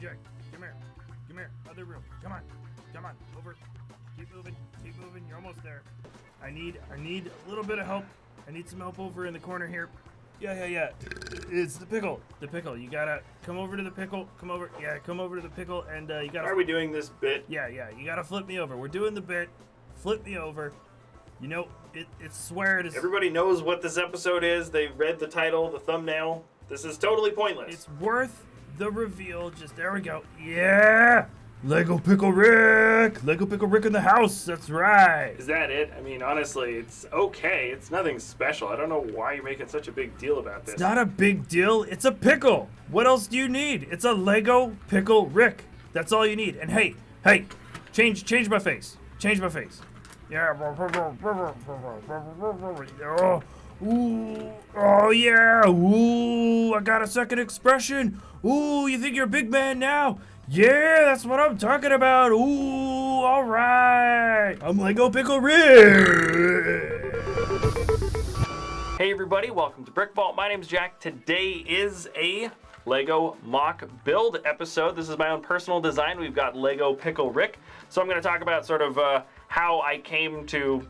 Jack, come here, other room, come on, over, keep moving, you're almost there. I need a little bit of help. I need some help over in the corner here. Yeah. It's the pickle. You gotta come over to the pickle. Come over to the pickle, and you gotta. Are we doing this bit? Yeah. You gotta flip me over. We're doing the bit. Flip me over. You know, it's swear it is. Everybody knows what this episode is. They read the title, the thumbnail. This is totally pointless. It's worth the reveal. Just there we go. Yeah. LEGO Pickle Rick! LEGO Pickle Rick in the house, that's right! Is that it? I mean, honestly, it's okay. It's nothing special. I don't know why you're making such a big deal about this. It's not a big deal, it's a pickle! What else do you need? It's a LEGO Pickle Rick. That's all you need. And hey, change my face. Yeah. Oh yeah! Ooh, I got a second expression! Ooh, you think you're a big man now? Yeah, that's what I'm talking about. Ooh, all right. I'm LEGO Pickle Rick. Hey everybody, welcome to BrickVault. My name's Jack. Today is a LEGO mock build episode. This is my own personal design. We've got LEGO Pickle Rick. So I'm going to talk about sort of how I came to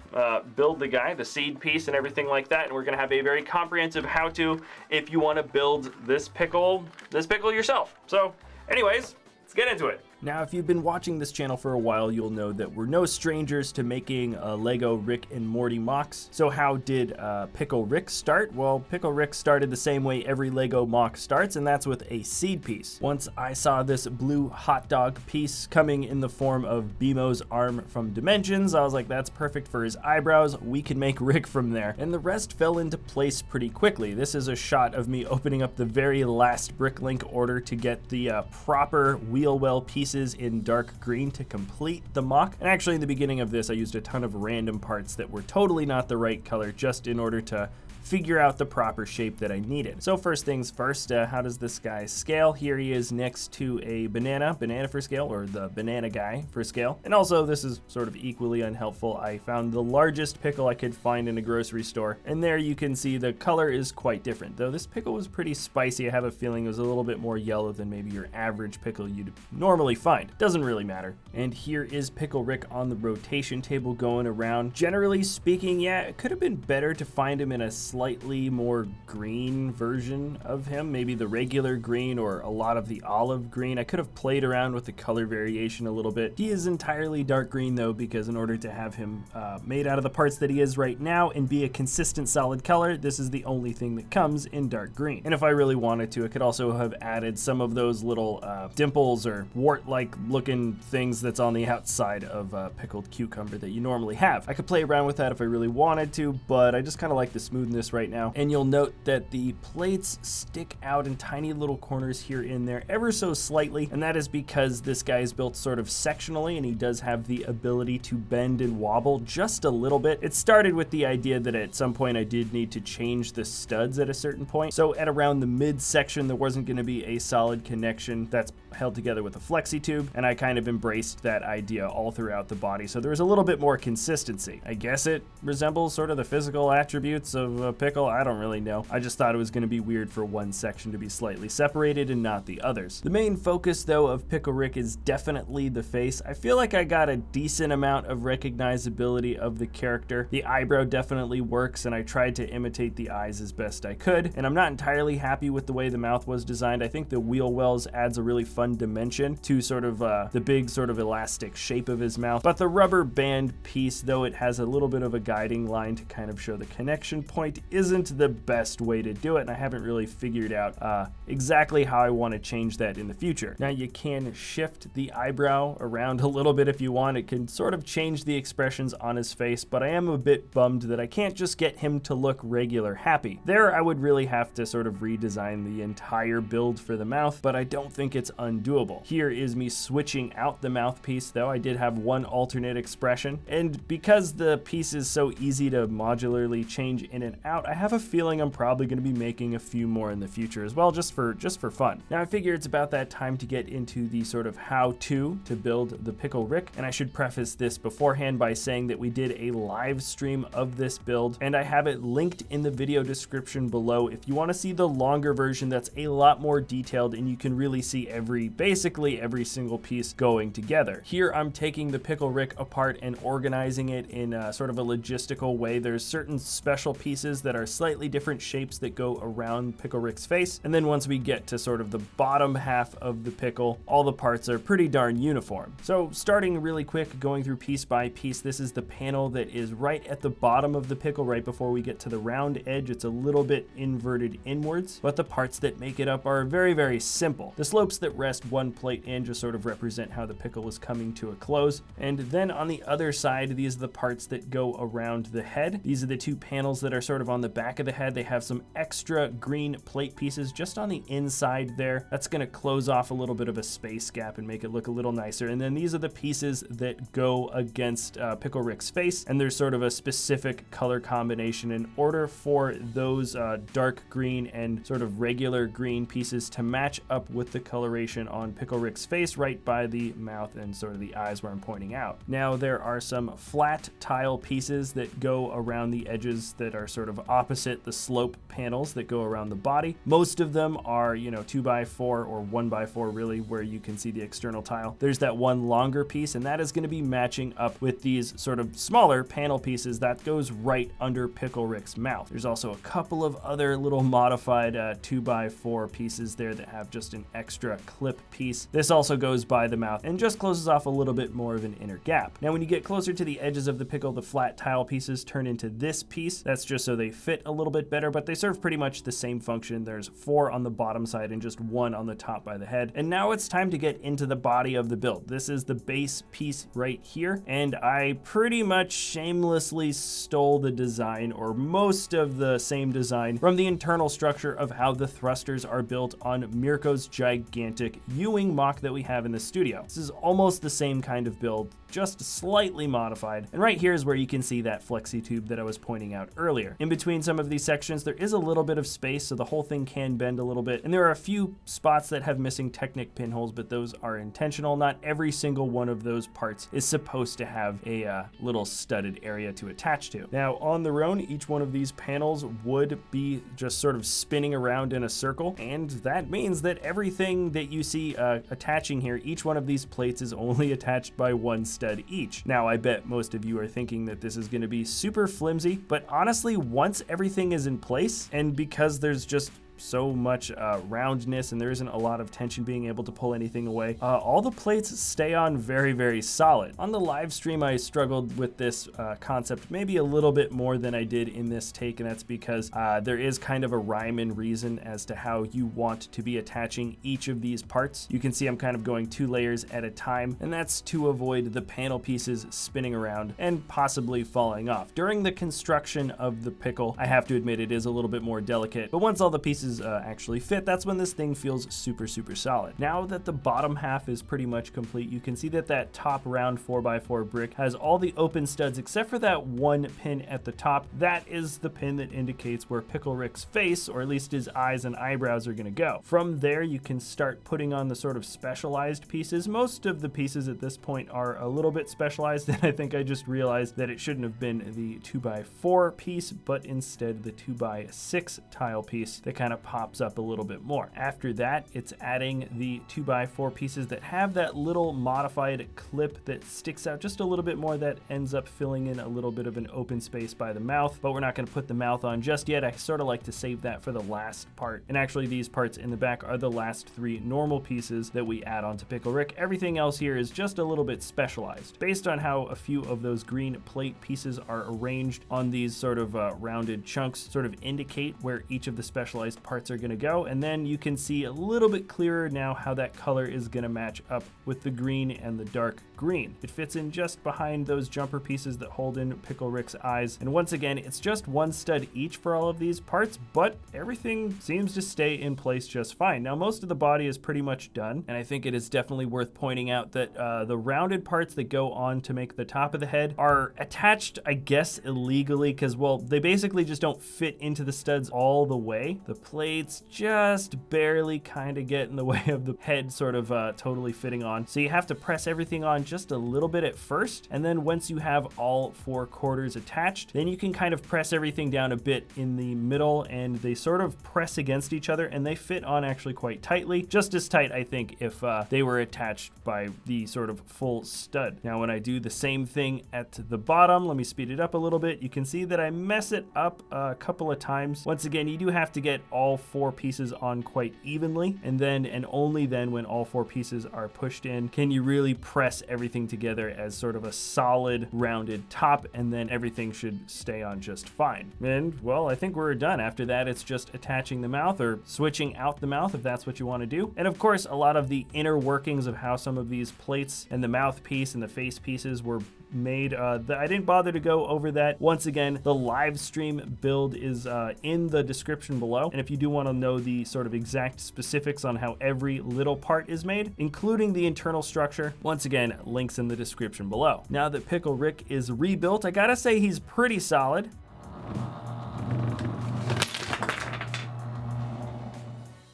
build the guy, the seed piece and everything like that. And we're going to have a very comprehensive how-to if you want to build this pickle yourself. So anyways, let's get into it. Now, if you've been watching this channel for a while, you'll know that we're no strangers to making LEGO Rick and Morty mocks. So how did Pickle Rick start? Well, Pickle Rick started the same way every LEGO mock starts, and that's with a seed piece. Once I saw this blue hot dog piece coming in the form of BMO's arm from Dimensions, I was like, that's perfect for his eyebrows. We can make Rick from there. And the rest fell into place pretty quickly. This is a shot of me opening up the very last BrickLink order to get the proper wheel well piece in dark green to complete the mock. And actually in the beginning of this, I used a ton of random parts that were totally not the right color just in order to figure out the proper shape that I needed. So first things first, how does this guy scale? Here he is next to a banana for scale, or the banana guy for scale. And also this is sort of equally unhelpful. I found the largest pickle I could find in a grocery store, and there you can see the color is quite different. Though this pickle was pretty spicy, I have a feeling it was a little bit more yellow than maybe your average pickle you'd normally find. Doesn't really matter. And here is Pickle Rick on the rotation table going around. Generally speaking, yeah, it could have been better to find him in a slightly more green version of him, maybe the regular green or a lot of the olive green. I could have played around with the color variation a little bit. He is entirely dark green though, because in order to have him made out of the parts that he is right now and be a consistent solid color, this is the only thing that comes in dark green. And if I really wanted to, I could also have added some of those little dimples or wart-like looking things that's on the outside of a pickled cucumber that you normally have. I could play around with that if I really wanted to, but I just kind of like the smoothness right now. And you'll note that the plates stick out in tiny little corners here and there ever so slightly, and that is because this guy is built sort of sectionally and he does have the ability to bend and wobble just a little bit. It started with the idea that at some point I did need to change the studs at a certain point, so at around the midsection there wasn't going to be a solid connection that's held together with a flexi tube, and I kind of embraced that idea all throughout the body, so there was a little bit more consistency. I guess it resembles sort of the physical attributes of a pickle. I don't really know. I just thought it was going to be weird for one section to be slightly separated and not the others. The main focus though of Pickle Rick is definitely the face. I feel like I got a decent amount of recognizability of the character. The eyebrow definitely works, and I tried to imitate the eyes as best I could, and I'm not entirely happy with the way the mouth was designed. I think the wheel wells adds a really fun dimension to sort of the big sort of elastic shape of his mouth, but the rubber band piece, though it has a little bit of a guiding line to kind of show the connection point, isn't the best way to do it, and I haven't really figured out exactly how I want to change that in the future. Now you can shift the eyebrow around a little bit if you want. It can sort of change the expressions on his face, but I am a bit bummed that I can't just get him to look regular happy. There I would really have to sort of redesign the entire build for the mouth, but I don't think it's undoable. Here is me switching out the mouthpiece though. I did have one alternate expression, and because the piece is so easy to modularly change in and out, I have a feeling I'm probably going to be making a few more in the future as well, just for fun. Now I figure it's about that time to get into the sort of how-to to build the Pickle Rick, and I should preface this beforehand by saying that we did a live stream of this build, and I have it linked in the video description below if you want to see the longer version that's a lot more detailed and you can really see every basically every single piece going together. Here I'm taking the Pickle Rick apart and organizing it in sort of a logistical way. There's certain special pieces that are slightly different shapes that go around Pickle Rick's face, and then once we get to sort of the bottom half of the pickle, all the parts are pretty darn uniform. So starting really quick, going through piece by piece, this is the panel that is right at the bottom of the pickle, right before we get to the round edge. It's a little bit inverted inwards, but the parts that make it up are very, very simple. The slopes that rest one plate in just sort of represent how the pickle is coming to a close. And then on the other side, these are the parts that go around the head. These are the two panels that are sort of on the back of the head. They have some extra green plate pieces just on the inside there. That's going to close off a little bit of a space gap and make it look a little nicer. And then these are the pieces that go against Pickle Rick's face, and there's sort of a specific color combination in order for those dark green and sort of regular green pieces to match up with the coloration on Pickle Rick's face right by the mouth and sort of the eyes where I'm pointing out. Now there are some flat tile pieces that go around the edges that are sort of opposite the slope panels that go around the body. Most of them are, 2x4 or 1x4 really, where you can see the external tile. There's that one longer piece, and that is going to be matching up with these sort of smaller panel pieces that goes right under Pickle Rick's mouth. There's also a couple of other little modified 2x4 pieces there that have just an extra clip piece. This also goes by the mouth and just closes off a little bit more of an inner gap. Now when you get closer to the edges of the pickle, the flat tile pieces turn into this piece. That's just so they fit a little bit better, but they serve pretty much the same function. There's 4 on the bottom side and just 1 on the top by the head. And now it's time to get into the body of the build. This is the base piece right here, and I pretty much shamelessly stole the design, or most of the same design, from the internal structure of how the thrusters are built on Mirko's gigantic Ewing mock that we have in the studio. This is almost the same kind of build, just slightly modified. And right here is where you can see that flexi tube that I was pointing out earlier. In between some of these sections, there is a little bit of space, so the whole thing can bend a little bit. And there are a few spots that have missing Technic pinholes, but those are intentional. Not every single one of those parts is supposed to have a little studded area to attach to. Now on their own, each one of these panels would be just sort of spinning around in a circle, and that means that everything that you see attaching here, each one of these plates is only attached by one stud each. Now I bet most of you are thinking that this is going to be super flimsy, but honestly, once everything is in place, and because there's just so much roundness and there isn't a lot of tension being able to pull anything away, all the plates stay on very, very solid. On the live stream, I struggled with this concept maybe a little bit more than I did in this take, and that's because there is kind of a rhyme and reason as to how you want to be attaching each of these parts. You can see I'm kind of going 2 layers at a time, and that's to avoid the panel pieces spinning around and possibly falling off. During the construction of the pickle, I have to admit it is a little bit more delicate, but once all the pieces actually fit, that's when this thing feels super, super solid. Now that the bottom half is pretty much complete, you can see that that top round 4x4 brick has all the open studs except for that one pin at the top. That is the pin that indicates where Pickle Rick's face, or at least his eyes and eyebrows, are going to go. From there, you can start putting on the sort of specialized pieces. Most of the pieces at this point are a little bit specialized, and I think I just realized that it shouldn't have been the 2x4 piece, but instead the 2x6 tile piece that kind of pops up a little bit more. After that, it's adding the 2x4 pieces that have that little modified clip that sticks out just a little bit more, that ends up filling in a little bit of an open space by the mouth, but we're not going to put the mouth on just yet. I sort of like to save that for the last part. And actually, these parts in the back are the last 3 normal pieces that we add onto Pickle Rick. Everything else here is just a little bit specialized based on how a few of those green plate pieces are arranged on these sort of rounded chunks, sort of indicate where each of the specialized parts are going to go. And then you can see a little bit clearer now how that color is going to match up with the green and the dark green. It fits in just behind those jumper pieces that hold in Pickle Rick's eyes. And once again, it's just 1 stud each for all of these parts, but everything seems to stay in place just fine. Now, most of the body is pretty much done, and I think it is definitely worth pointing out that the rounded parts that go on to make the top of the head are attached, I guess, illegally, because, well, they basically just don't fit into the studs all the way. The plates just barely kind of get in the way of the head sort of totally fitting on. So you have to press everything on just a little bit at first, and then once you have all 4 quarters attached, then you can kind of press everything down a bit in the middle, and they sort of press against each other, and they fit on actually quite tightly, just as tight, I think, if they were attached by the sort of full stud. Now, when I do the same thing at the bottom, let me speed it up a little bit, you can see that I mess it up a couple of times. Once again, you do have to get all 4 pieces on quite evenly, and then and only then when all 4 pieces are pushed in can you really press everything together as sort of a solid rounded top, and then everything should stay on just fine. And well, I think we're done. After that, it's just attaching the mouth or switching out the mouth if that's what you want to do. And of course, a lot of the inner workings of how some of these plates and the mouthpiece and the face pieces were made, I didn't bother to go over that. Once again, the live stream build is in the description below, and if you do want to know the sort of exact specifics on how every little part is made, including the internal structure, once again, links in the description below. Now that Pickle Rick is rebuilt, I gotta say he's pretty solid.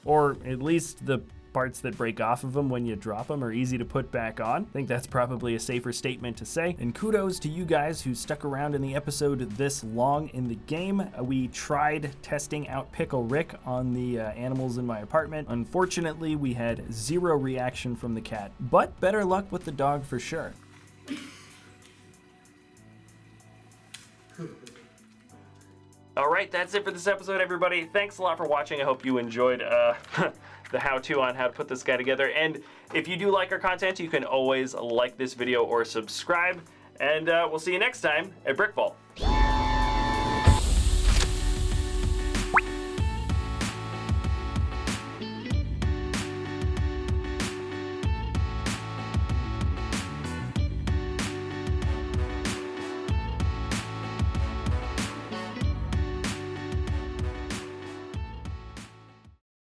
Or at least the parts that break off of them when you drop them are easy to put back on. I think that's probably a safer statement to say. And kudos to you guys who stuck around in the episode this long in the game. We tried testing out Pickle Rick on the animals in my apartment. Unfortunately, we had 0 reaction from the cat, but better luck with the dog for sure. All right, that's it for this episode, everybody. Thanks a lot for watching. I hope you enjoyed the how-to on how to put this guy together. And if you do like our content, you can always like this video or subscribe. And we'll see you next time at BrickVault.